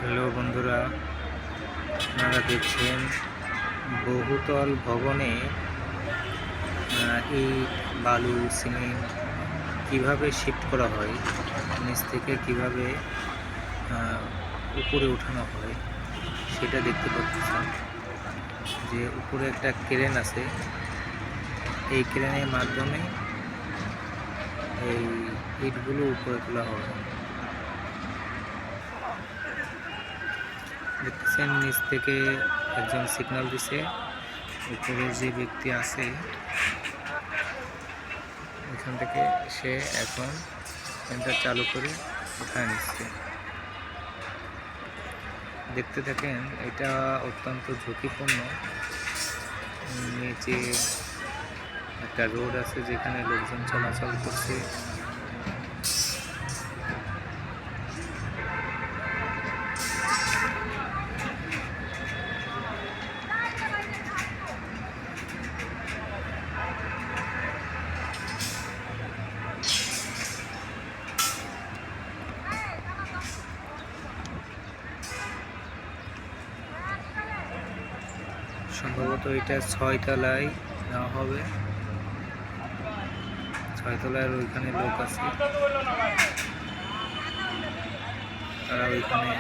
Hello বন্ধুরা, আপনারা দেখছেন বহুতল ভবনে ইট, বালু, সিমেন্ট কিভাবে শিফট করা হয়, নিচ থেকে কিভাবে উপরে উঠানো হয় সেটা দেখতে পাচ্ছেন। যে উপরে একটা ক্রেন আছে, এই ক্রেনের মাধ্যমে এই ইটগুলো উপরে তোলা হয়। দেখতেছেন নিচ থেকে একজন সিগন্যাল দিছে, উপরে যে ব্যক্তি আছে এখান থেকে সে এখন এটা চালু করে উঠায় নিচ্ছে। দেখতে থাকেন, এটা অত্যন্ত ঝুঁকিপূর্ণ। নিচে একটা রোড আছে যেখানে লোকজন চলাচল করছে। সম্ভবত এটা 6 তলায় নেওয়া হবে। 6 তলার ওইখানে লোক আছে, তারা ওইখানে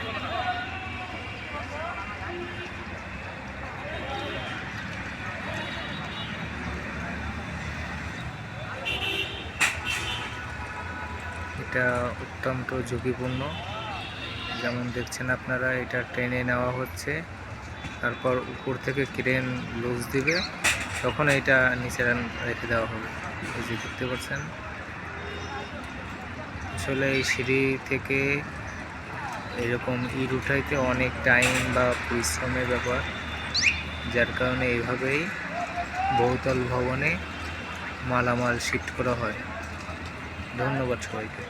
এটা অত্যন্ত ঝুঁকিপূর্ণ। যেমন দেখছেন আপনারা, এটা ট্রেনে নেওয়া হচ্ছে, তারপর উপর থেকে ক্রেন লুজ দিবে, তখন এটা নিচে রেখে দেওয়া হবে। এই যে দেখতে পাচ্ছেন, আসলে এই সিঁড়ি থেকে এরকম ইট উঠাইতে অনেক টাইম বা পরিশ্রমের ব্যাপার, যার কারণে এইভাবেই বহুতল ভবনে মালামাল শিফট করা হয়। ধন্যবাদ সবাইকে।